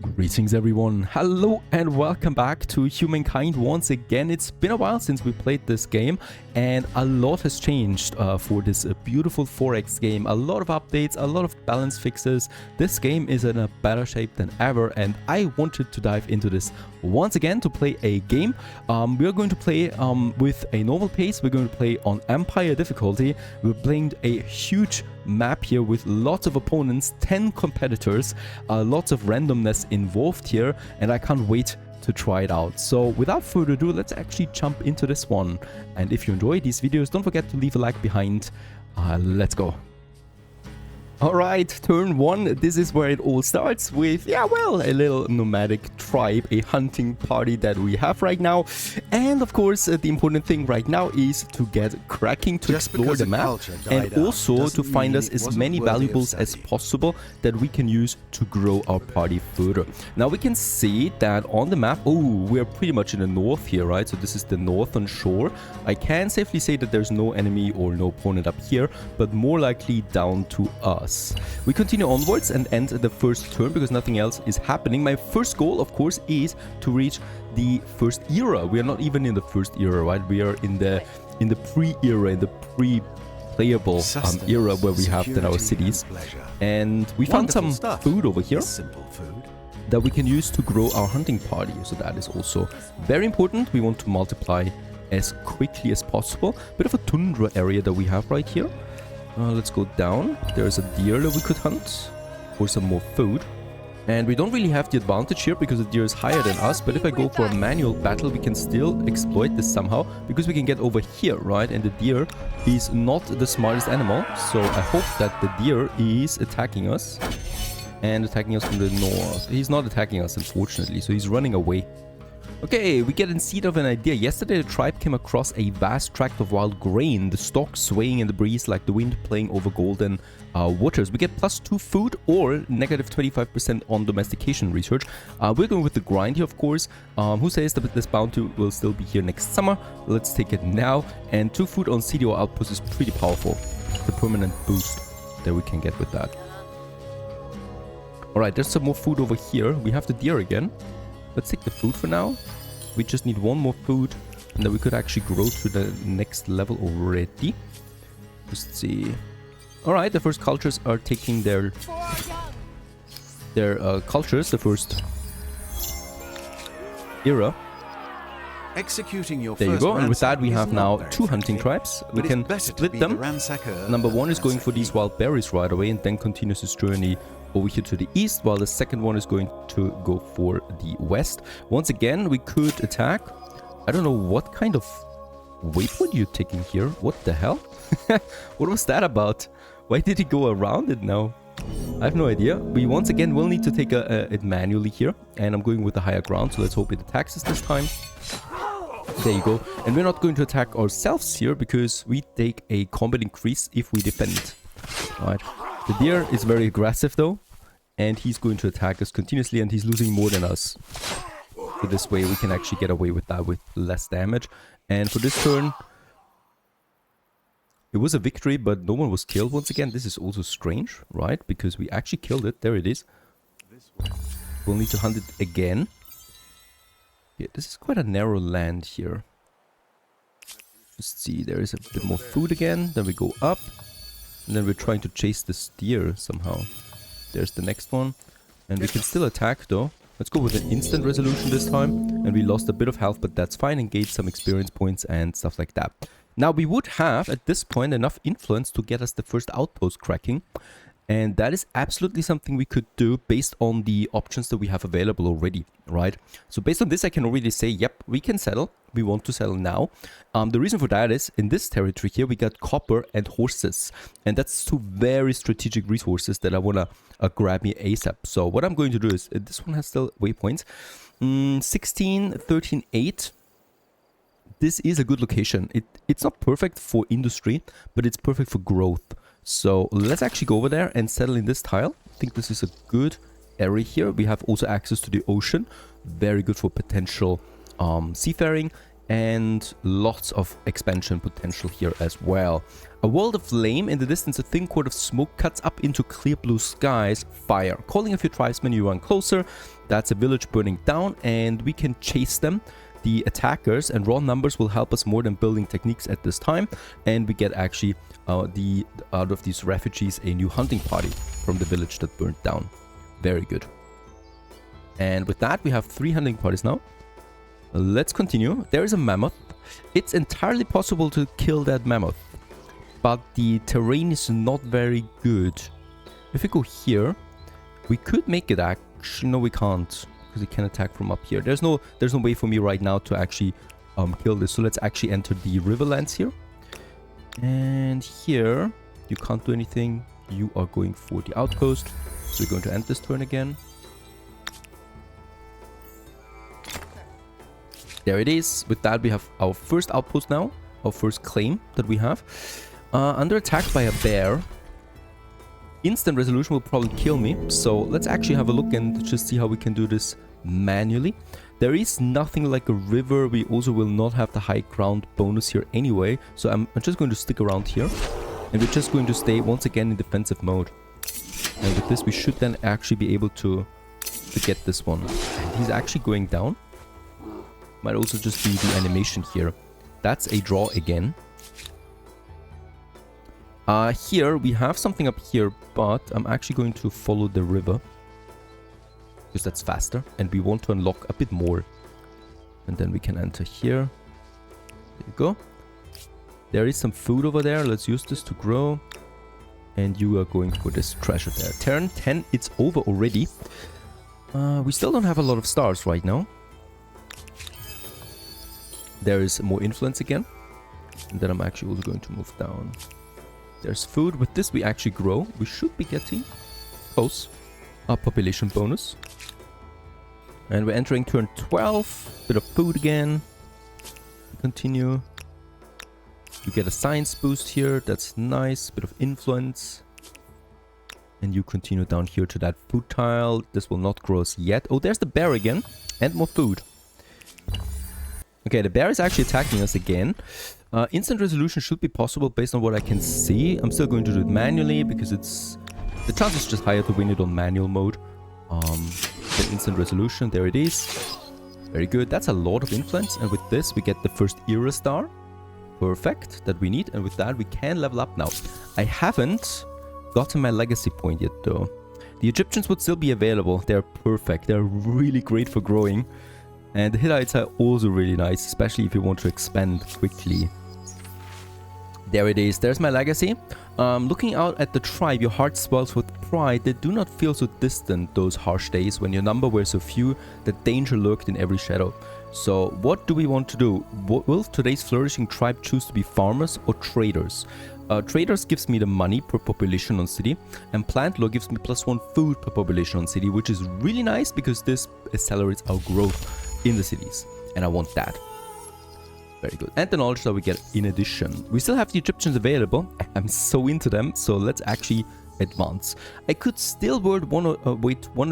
Greetings everyone, hello and welcome back to Humankind once again. It's been a while since we played this game and a lot has changed for this beautiful 4X game. A lot of updates, a lot of balance fixes. This game is in a better shape than ever and I wanted to dive into this once again to play a game. We are going to play with a normal pace. We're going to play on Empire difficulty. We're playing a huge map here with lots of opponents, 10 competitors, lots of randomness involved here, and I can't wait to try it out. So without further ado, let's actually jump into this one. And if you enjoy these videos, don't forget to leave a like behind. Let's go. Alright, turn 1, this is where it all starts with, a little nomadic tribe, a hunting party that we have right now. And of course, the important thing right now is to get cracking, to explore the map, and also to find us as many valuables as possible that we can use to grow our party further. Now we can see that on the map, we're pretty much in the north here, right? So this is the northern shore. I can safely say that there's no enemy or no opponent up here, but more likely down to us. We continue onwards and end the first turn because nothing else is happening. My first goal, of course, is to reach the first era. We are not even in the first era, right? We are in the pre-era, in the pre-playable era where we have then our cities. And we found some food over here that we can use to grow our hunting party. So that is also very important. We want to multiply as quickly as possible. Bit of a tundra area that we have right here. Let's go down. There's a deer that we could hunt for some more food. And we don't really have the advantage here because the deer is higher than us. But if I go for a manual battle, we can still exploit this somehow because we can get over here, right? And the deer is not the smartest animal. So I hope that the deer is attacking us and attacking us from the north. He's not attacking us, unfortunately. So he's running away. Okay, we get in seed of an idea. Yesterday, the tribe came across a vast tract of wild grain, the stalks swaying in the breeze like the wind playing over golden waters. We get +2 food or negative 25% on domestication research. We're going with the grind here, of course. Who says that this bounty will still be here next summer? Let's take it now. And 2 food on CDO outpost is pretty powerful. The permanent boost that we can get with that. Alright, there's some more food over here. We have the deer again. Let's take the food for now. We just need 1 more food and then we could actually grow to the next level already. Let's see. Alright, the first cultures are taking their cultures, the first era. Executing your there you go, and with that we have now 2 hunting tribes. We can split them. Number 1 is going for these wild berries right away and then continues his journey over here to the east, while the second one is going to go for the west. Once again, we could attack. I don't know what kind of waypoint you're taking here. What the hell? What was that about? Why did he go around it now? I have no idea. We once again will need to take it manually here, and I'm going with the higher ground, so let's hope it attacks us this time. There you go. And we're not going to attack ourselves here because we take a combat increase if we defend. Alright. The deer is very aggressive though, and he's going to attack us continuously, and he's losing more than us. So this way we can actually get away with that with less damage. And for this turn, it was a victory, but no one was killed once again. This is also strange, right? Because we actually killed it. There it is. We'll need to hunt it again. Yeah, this is quite a narrow land here. Just see, there is a bit more food again. Then we go up. And then we're trying to chase this deer somehow. There's the next one. And we can still attack though. Let's go with an instant resolution this time. And we lost a bit of health, but that's fine. And gained some experience points and stuff like that. Now we would have, at this point, enough influence to get us the first outpost cracking. And that is absolutely something we could do based on the options that we have available already, right? So based on this, I can already say, yep, we can settle. We want to settle now. The reason for that is, in this territory here, we got copper and horses. And that's 2 very strategic resources that I want to grab me ASAP. So what I'm going to do is, this one has still waypoints. 16, 13, 8. This is a good location. It's not perfect for industry, but it's perfect for growth. So let's actually go over there and settle in this tile. I think this is a good area here. We have also access to the ocean. Very good for potential seafaring and lots of expansion potential here as well. A world of flame. In the distance, a thin cord of smoke cuts up into clear blue skies. Fire. Calling a few tribesmen, you run closer. That's a village burning down, and we can chase them. The attackers and raw numbers will help us more than building techniques at this time. And we get actually out of these refugees a new hunting party from the village that burned down. Very good. And with that, we have 3 hunting parties now. Let's continue. There is a mammoth. It's entirely possible to kill that mammoth, but the terrain is not very good. If we go here, we could make it actually. No, we can't, because it can attack from up here. There's no way for me right now to actually kill this. So let's actually enter the riverlands here. And here, you can't do anything. You are going for the outpost. So we're going to end this turn again. There it is. With that, we have our first outpost now. Our first claim that we have. Under attack by a bear. Instant resolution will probably kill me. So let's actually have a look and just see how we can do this manually. There is nothing like a river. We also will not have the high ground bonus here anyway. So I'm just going to stick around here. And we're just going to stay once again in defensive mode. And with this, we should then actually be able to get this one. And he's actually going down. Might also just be the animation here. That's a draw again. Here, we have something up here, but I'm actually going to follow the river. Because that's faster. And we want to unlock a bit more. And then we can enter here. There you go. There is some food over there. Let's use this to grow. And you are going for this treasure there. Turn 10, it's over already. We still don't have a lot of stars right now. There is more influence again. And then I'm actually also going to move down. There's food. With this, we actually grow. We should be getting close. Our population bonus. And we're entering turn 12. Bit of food again. Continue. You get a science boost here. That's nice. Bit of influence. And you continue down here to that food tile. This will not grow us yet. Oh, there's the bear again. And more food. Okay, the bear is actually attacking us again. Instant resolution should be possible based on what I can see. I'm still going to do it manually because it's... the chance is just higher to win it on manual mode. The instant resolution, there it is. Very good. That's a lot of influence. And with this, we get the first era star. Perfect. That we need. And with that, we can level up now. I haven't gotten my legacy point yet, though. The Egyptians would still be available. They're perfect. They're really great for growing. And the Hittites are also really nice, especially if you want to expand quickly. There it is. There's my legacy. Looking out at the tribe, your heart swells with pride. They do not feel so distant those harsh days when your number were so few that danger lurked in every shadow. So what do we want to do? Will today's flourishing tribe choose to be farmers or traders? Traders gives me the money per population on city, and plant law gives me +1 food per population on city, which is really nice because this accelerates our growth in the cities, and I want that. Very good. And the knowledge that we get in addition. We still have the Egyptians available. I'm so into them, so let's actually advance. I could still wait 1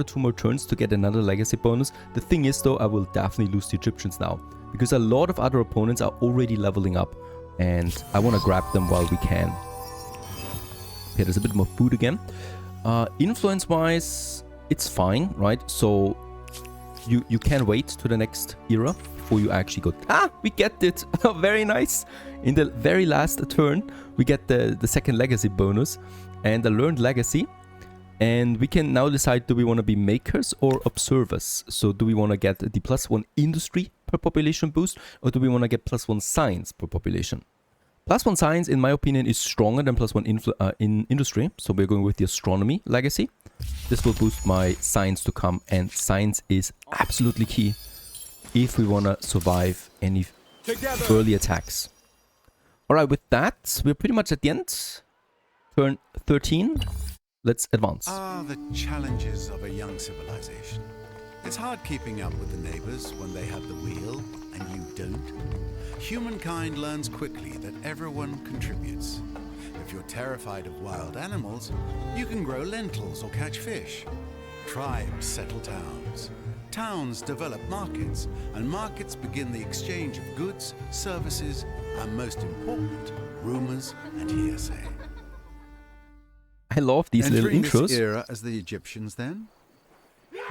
or 2 more turns to get another legacy bonus. The thing is though, I will definitely lose the Egyptians now, because a lot of other opponents are already leveling up, and I want to grab them while we can. Okay, there's a bit more food again. Influence wise, it's fine, right? So you can wait to the next era before you actually go... Ah, we get it! Very nice! In the very last turn, we get the second legacy bonus and the learned legacy. And we can now decide, do we want to be makers or observers? So do we want to get the +1 industry per population boost, or do we want to get +1 science per population? +1 science, in my opinion, is stronger than +1 in industry. So we're going with the astronomy legacy. This will boost my science to come, and science is absolutely key if we want to survive any early attacks. Alright, with that, we're pretty much at the end. Turn 13. Let's advance. Ah, the challenges of a young civilization. It's hard keeping up with the neighbors when they have the wheel and you don't. Humankind learns quickly that everyone contributes. If you're terrified of wild animals, you can grow lentils or catch fish. Tribes settle towns. Towns develop markets, and markets begin the exchange of goods, services, and most important, rumors and hearsay. I love these little Entering intros. this era as the Egyptians then?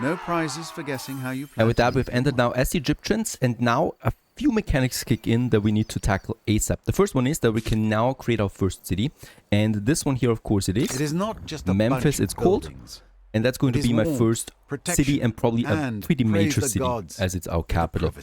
No prizes for guessing how you plan. And with that, we've entered now as the Egyptians, and now a few mechanics kick in that we need to tackle ASAP. The first one is that we can now create our first city, and this one here, of course, it is. It is not just a Memphis, bunch of it's called. buildings. And that's going to be my first city and probably a pretty major city as it's our capital.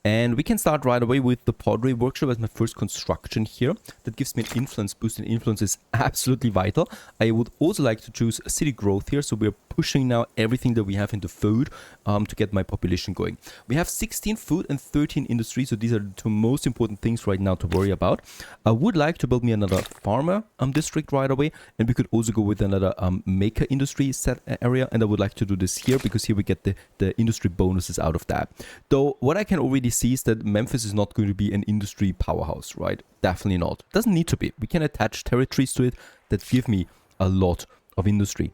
And we can start right away with the pottery workshop as my first construction here. That gives me an influence boost, and influence is absolutely vital. I would also like to choose city growth here, so we're pushing now everything that we have into food to get my population going. We have 16 food and 13 industry, so these are the two most important things right now to worry about. I would like to build me another farmer district right away, and we could also go with another maker industry set area, and I would like to do this here because here we get the industry bonuses out of that. Though what I can already see is that Memphis is not going to be an industry powerhouse, right? Definitely not. Doesn't need to be. We can attach territories to it that give me a lot of industry.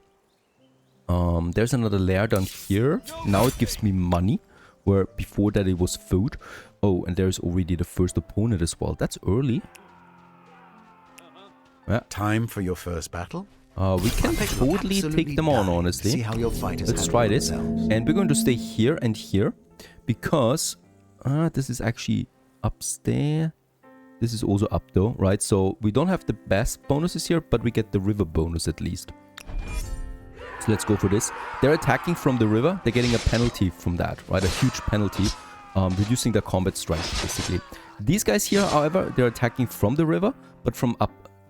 There's another layer down here. Now it gives me money, where before that it was food. Oh, and there's already the first opponent as well. That's early. Yeah. Time for your first battle? We can totally take them on, honestly. See how your fighters Let's try this. And we're going to stay here and here because this is actually upstairs. This is also up though, right? So we don't have the best bonuses here, but we get the river bonus at least. So let's go for this. They're attacking from the river. They're getting a penalty from that, right? A huge penalty, reducing their combat strength, basically. These guys here, however, they're attacking from the river, but from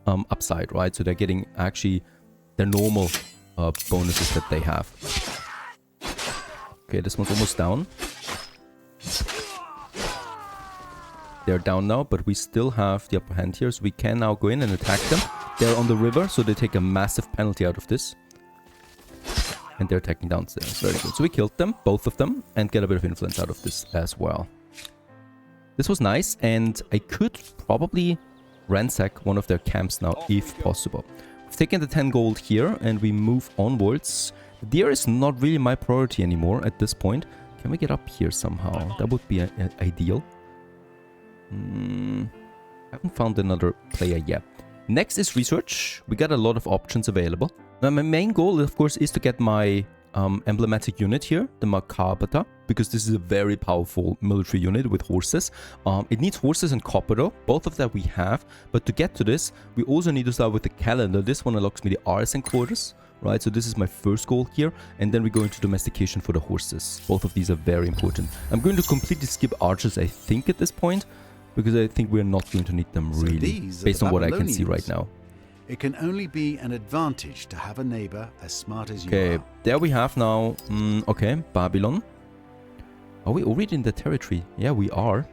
upside, right? So they're getting actually their normal bonuses that they have. Okay, this one's almost down. They're down now, but we still have the upper hand here, so we can now go in and attack them. They're on the river, so they take a massive penalty out of this. And they're attacking downstairs. Very good. So we killed them, both of them, and get a bit of influence out of this as well. This was nice, and I could probably ransack one of their camps now, if possible. We've taken the 10 gold here, and we move onwards. The deer is not really my priority anymore at this point. Can we get up here somehow? That would be ideal. Haven't found another player yet. Next is research. We got a lot of options available. Now my main goal, of course, is to get my emblematic unit here, the Macabata, because this is a very powerful military unit with horses. It needs horses and copper though. Both of that we have, but to get to this, we also need to start with the calendar. This one unlocks me the artisan quarters, right? So this is my first goal here, and then we go into domestication for the horses. Both of these are very important. I'm going to completely skip archers, I think, at this point, because I think we're not going to need them really, based on what I can see right now. It can only be an advantage to have a neighbor as smart as you are. Okay, there we have now, okay, Babylon. Are we already in the territory? Yeah, we are.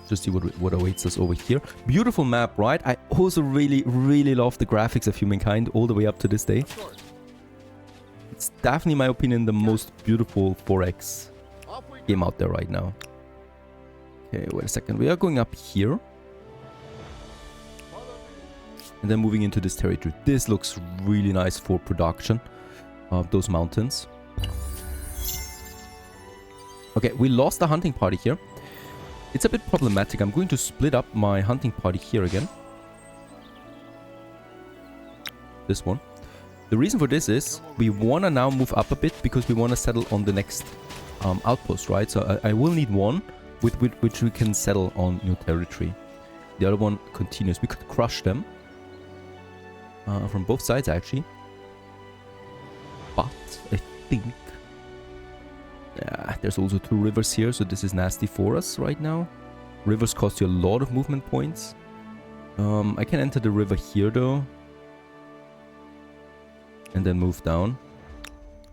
Just see what awaits us over here. Beautiful map, right? I also really love the graphics of Humankind all the way up to this day. It's definitely, in my opinion, the most beautiful 4X game out there right now. Okay, wait a second. We are going up here. And then moving into this territory. This looks really nice for production of those mountains. Okay, we lost the hunting party here. It's a bit problematic. I'm going to split up my hunting party here again. This one. The reason for this is we want to now move up a bit because we want to settle on the next outpost, right? So I will need one with which we can settle on new territory. The other one continues. We could crush them. From both sides, actually. But I think... yeah, there's also 2 rivers here, so this is nasty for us right now. Rivers cost you a lot of movement points. I can enter the river here, though. And then move down.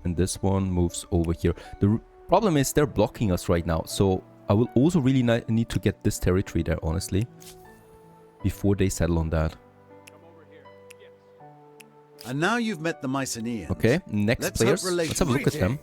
And this one moves over here. The problem is they're blocking us right now, so I will also really need to get this territory there, honestly. Before they settle on that. And now you've met the Mycenaeans. Okay, next players. Let's have a look at them.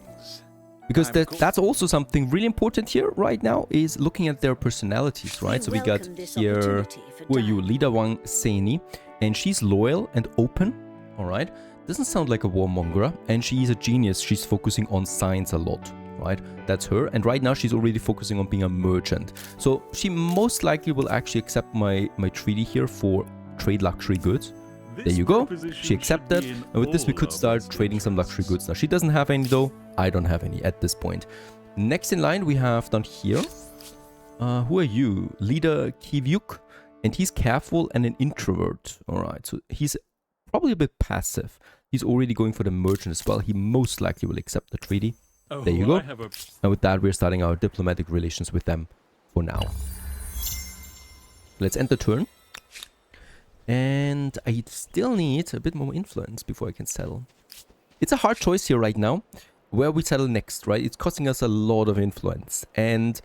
Because that's also something really important here right now, is looking at their personalities, right? So we got here, who are you? Leader Wang Seni. And she's loyal and open, alright? Doesn't sound like a warmonger. And she's a genius. She's focusing on science a lot, right? That's her. And right now she's already focusing on being a merchant. So she most likely will actually accept my treaty here for trade luxury goods. There you go. She accepted. And with this we could start trading some luxury goods. Now she doesn't have any though. I don't have any at this point. Next in line we have down here. Who are you? Leader Kivyuk. And he's careful and an introvert. Alright, so he's probably a bit passive. He's already going for the merchant as well. He most likely will accept the treaty. Oh, there you go. And with that, we're starting our diplomatic relations with them for now. Let's end the turn. And I still need a bit more influence before I can settle. It's a hard choice here right now. Where we settle next, right? It's costing us a lot of influence. And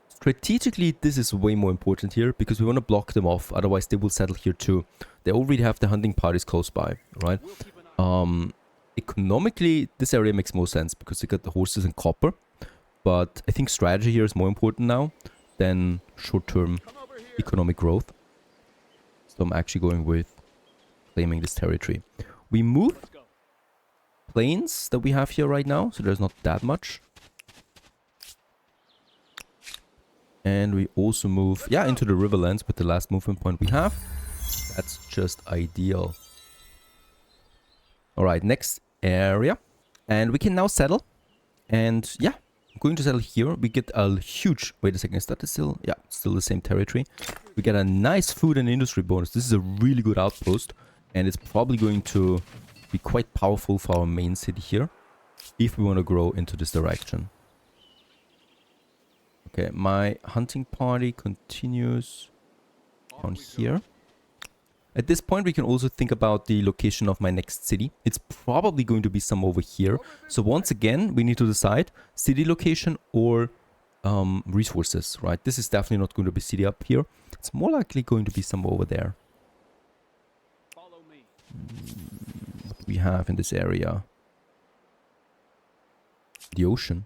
strategically, this is way more important here because we want to block them off. Otherwise, they will settle here too. They already have the hunting parties close by, right? Economically, this area makes more sense because they got the horses and copper. But I think strategy here is more important now than short-term economic growth. So I'm actually going with claiming this territory. We move plains that we have here right now, so there's not that much. And we also move, yeah, into the riverlands with the last movement point we have. That's just ideal. Alright, next area. And we can now settle. And yeah, I'm going to settle here. We get a huge... Wait a second, is that still... Yeah, still the same territory. We get a nice food and industry bonus. This is a really good outpost. And it's probably going to be quite powerful for our main city here. If we want to grow into this direction. Okay, my hunting party continues on here. At this point, we can also think about the location of my next city. It's probably going to be some over here. So once again, we need to decide city location or resources, right? This is definitely not going to be city up here. It's more likely going to be some over there. What do we have in this area? The ocean.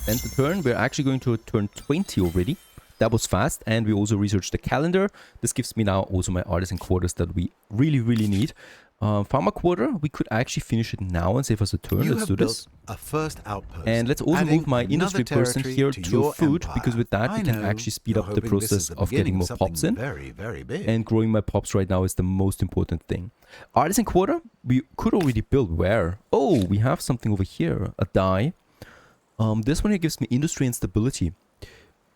End the turn. We're actually going to turn 20 already. That was fast. And we also researched the calendar. This gives me now also my artisan quarters that we really need. Farmer quarter, we could actually finish it now and save us a turn. Let's do this. A first outpost, and let's also move my industry person here to food, because with that we can actually speed up the process of getting more pops in. Very big. And growing my pops right now is the most important thing. Artisan quarter, we could already build where? Oh, we have something over here. A dye. This one here gives me industry and stability.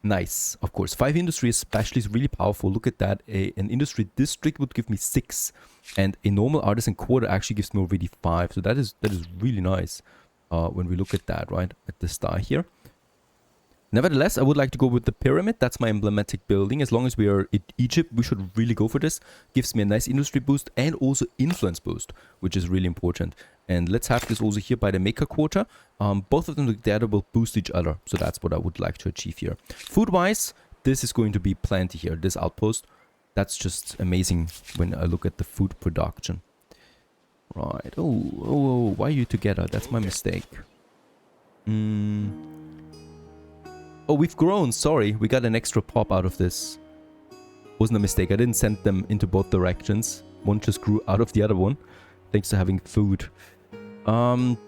Nice, of course. 5 industry especially is really powerful. Look at that. An industry district would give me 6. And a normal artisan quarter actually gives me already 5. So that is really nice when we look at that, right? At the star here. Nevertheless, I would like to go with the pyramid. That's my emblematic building. As long as we are in Egypt, we should really go for this. Gives me a nice industry boost and also influence boost, which is really important. And let's have this also here by the maker quarter. Both of them together will boost each other. So that's what I would like to achieve here. Food-wise, this is going to be plenty here. This outpost, that's just amazing when I look at the food production. Right. Oh, why are you together? That's my mistake. Oh, we've grown. Sorry. We got an extra pop out of this. Wasn't a mistake. I didn't send them into both directions. One just grew out of the other one. Thanks to having food.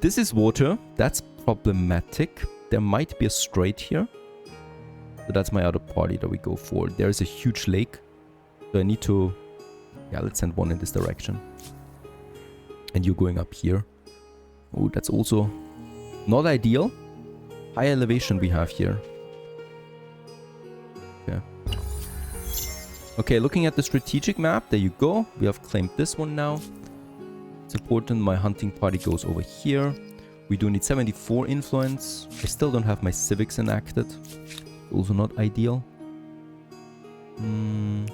This is water. That's problematic. There might be a strait here. So that's my other party that we go for. There's a huge lake. So I need to... Yeah, let's send one in this direction. And you're going up here. Oh, that's also not ideal. High elevation we have here. Okay. Okay, looking at the strategic map. There you go. We have claimed this one now. It's important. My hunting party goes over here. We do need 74 influence. I still don't have my civics enacted. Also not ideal.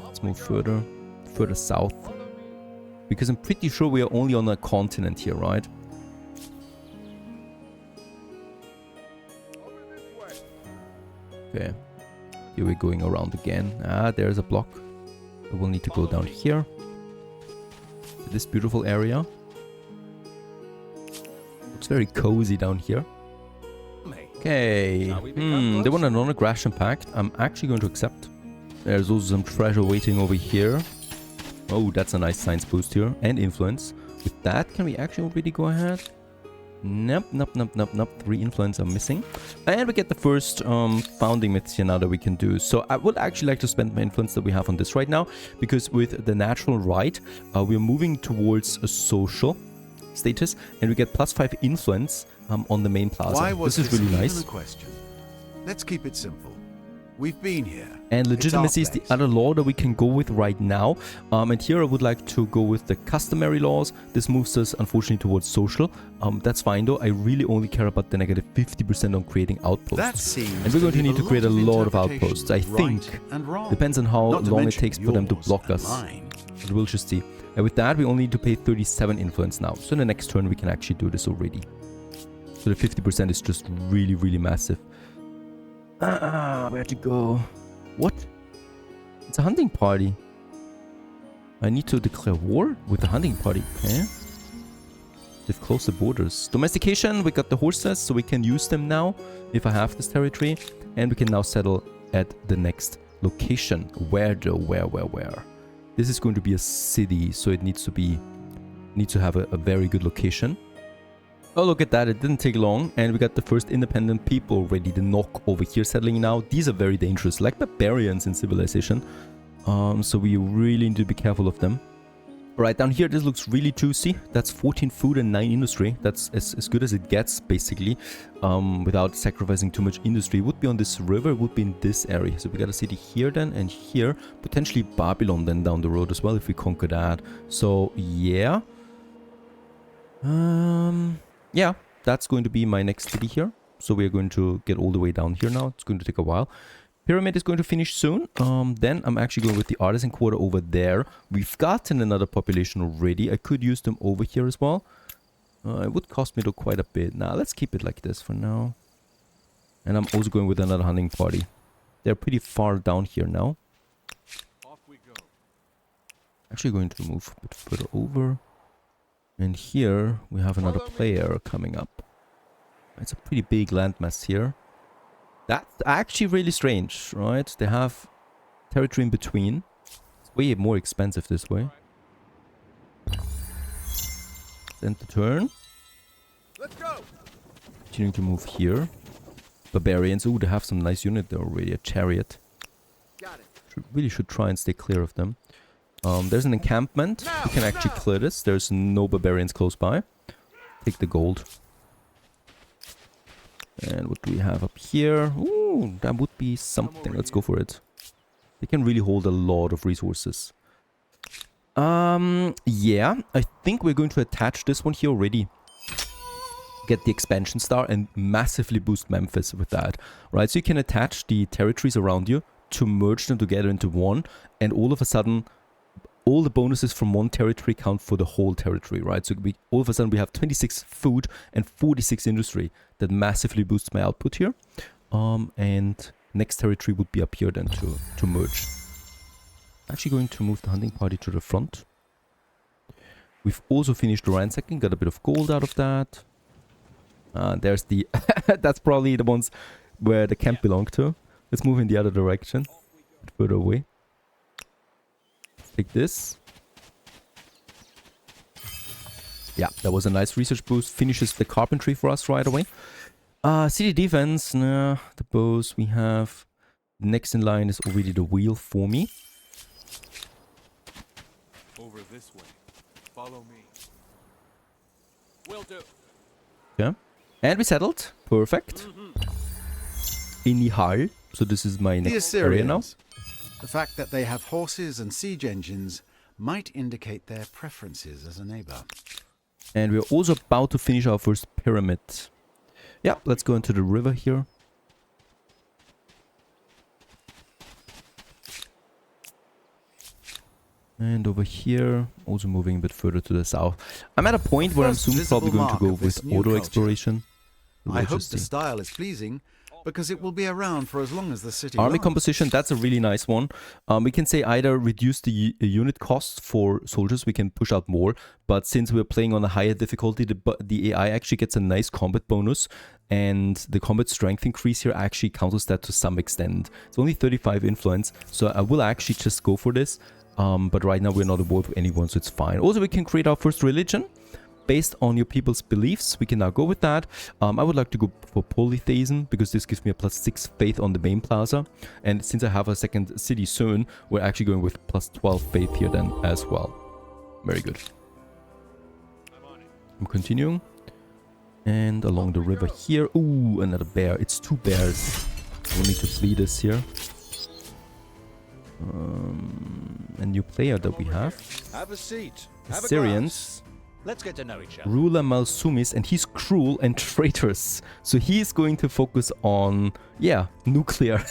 Let's move further south. Because I'm pretty sure we are only on a continent here, right? Okay. Here we're going around again. Ah, there's a block. So we'll need to go down here. To this beautiful area. Looks very cozy down here. Okay. They want a non-aggression pact. I'm actually going to accept. There's also some treasure waiting over here. Oh, that's a nice science boost here. And influence. With that, can we actually already go ahead? Nope, nope, nope, nope, nope. 3 influence are missing. And we get the first founding myths here now that we can do. So I would actually like to spend my influence that we have on this right now, because with the natural right, we're moving towards a social status, and we get +5 influence on the main plaza. Why was this is really even nice. a question? Let's keep it simple. We've been here. And legitimacy is the place. other law that we can go with right now. And here I would like to go with the customary laws. This moves us, unfortunately, towards social. That's fine, though. I really only care about the negative 50% on creating outposts. That seems and we're going to leave need to create a lot of outposts. I right think. and wrong. Depends on how Not to long it mention takes for them to yours block and us. mine. But we'll just see. And with that, we only need to pay 37 influence now. So in the next turn, we can actually do this already. So the 50% is just really, really massive. Where to go? What? It's a hunting party. I need to declare war with the hunting party. Okay. They've closed the borders. Domestication, we got the horses, so we can use them now if I have this territory. And we can now settle at the next location. Where though? Where? This is going to be a city, so it needs to have a very good location. Oh, look at that. It didn't take long. And we got the first independent people already. The knock over here settling now. These are very dangerous, like barbarians in Civilization. So we really need to be careful of them. Right down here, this looks really juicy. That's 14 food and 9 industry. That's as good as it gets, basically, without sacrificing too much industry. It would be on this river. It would be in this area. So we got a city here then, and here. Potentially Babylon then down the road as well, if we conquer that. So, yeah. Yeah, that's going to be my next city here. So we're going to get all the way down here now. It's going to take a while. Pyramid is going to finish soon. Then I'm actually going with the artisan quarter over there. We've gotten another population already. I could use them over here as well. It would cost me though quite a bit. Now let's keep it like this for now. And I'm also going with another hunting party. They're pretty far down here now. Off we go. Actually going to move a bit further over. And here we have another player coming up. It's a pretty big landmass here. That's actually really strange, right? They have territory in between. It's way more expensive this way. End the turn. Let's go. Continuing to move here. Barbarians. Ooh, they have some nice unit there already. A chariot. Got it. Really should try and stay clear of them. There's an encampment. We can actually clear this. There's no barbarians close by. Take the gold. And what do we have up here? Ooh, that would be something. Let's go for it. They can really hold a lot of resources. Yeah, I think we're going to attach this one here already. Get the expansion star and massively boost Memphis with that. Right, so you can attach the territories around you to merge them together into one. And all of a sudden, all the bonuses from one territory count for the whole territory, right? So all of a sudden we have 26 food and 46 industry. That massively boosts my output here. And next territory would be up here then to merge. Actually going to move the hunting party to the front. We've also finished the ransacking, got a bit of gold out of that. There's the... that's probably the ones where the camp belonged to. Let's move in the other direction. A bit further away. Take this. Yeah, that was a nice research boost. Finishes the carpentry for us right away. City defense. Nah, the bows we have. Next in line is already the wheel for me. Over this way. Follow me. Will do. Yeah. And we settled. Perfect. In the Hall. So this is my The next area now. Assyrians. The fact that they have horses and siege engines might indicate their preferences as a neighbor. And we're also about to finish our first pyramid. Yeah, let's go into the river here. And over here, also moving a bit further to the south. I'm at a point where I'm First soon visible probably going to mark go of this with new auto culture. exploration. I We'll hope just the see. style is pleasing, because it will be around for as long as the city Army lasts. composition, that's a really nice one. We can say either reduce the unit cost for soldiers, we can push out more. But since we're playing on a higher difficulty, the AI actually gets a nice combat bonus. And the combat strength increase here actually counters that to some extent. It's only 35 influence, so I will actually just go for this. But right now we're not at war with anyone, so it's fine. Also, we can create our first religion. based on your people's beliefs, we can now go with that. I would like to go for polytheism because this gives me a +6 faith on the main plaza. And since I have a second city soon, we're actually going with +12 faith here then as well. Very good. I'm continuing. And along the river here. Ooh, another bear. It's 2 bears. We'll need to flee this here. A new player that we have. Have a seat. Assyrians. Let's get to know each other. Ruler Malsumis, and he's cruel and traitorous. So he's going to focus on, yeah, nuclear.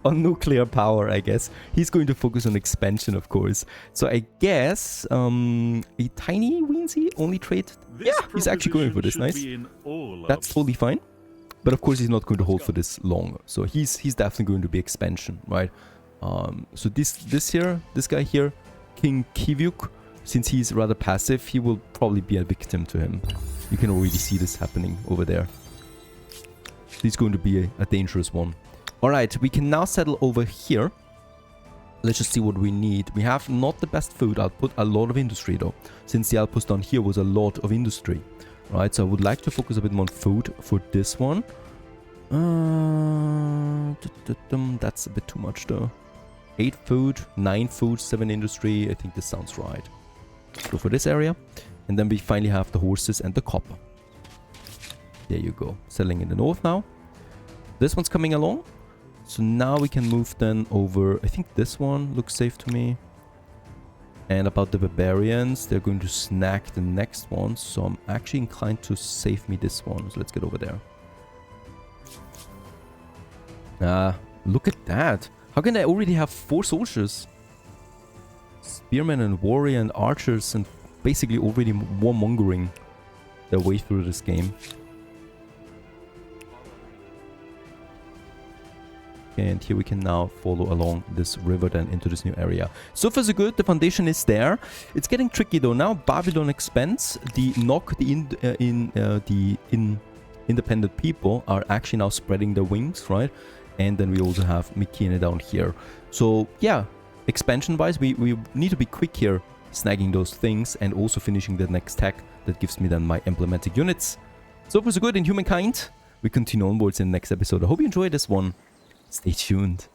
On nuclear power, I guess. He's going to focus on expansion, of course. So I guess a tiny Weensy only trait. Yeah, he's actually going for this. Nice. That's totally fine. But of course, he's not going to hold for this long. So he's definitely going to be expansion, right? So this guy here, King Kivyuk, since he's rather passive, he will probably be a victim to him. You can already see this happening over there. He's going to be a dangerous one. Alright, we can now settle over here. Let's just see what we need. We have not the best food output, a lot of industry though. Since the outpost down here was a lot of industry. Right, so I would like to focus a bit more on food for this one. That's a bit too much though. 8 food, 9 food, 7 industry. I think this sounds right. Go for this area. And then we finally have the horses and the copper. There you go. Selling in the north now. This one's coming along. So now we can move then over. I think this one looks safe to me. And about the barbarians, they're going to snag the next one. So I'm actually inclined to save me this one. So let's get over there. Look at that. How can I already have 4 soldiers? Spearmen and warrior and archers and basically already warmongering their way through this game. And here we can now follow along this river then into this new area. So far so good, the foundation is there. It's getting tricky though. Now Babylon expands. The independent people are actually now spreading their wings, right? And then we also have Mykenae down here. So yeah, expansion wise, we need to be quick here, snagging those things and also finishing the next tech that gives me then my emblematic units. So far so good in Humankind. We continue onwards in the next episode. I hope you enjoyed this one. Stay tuned.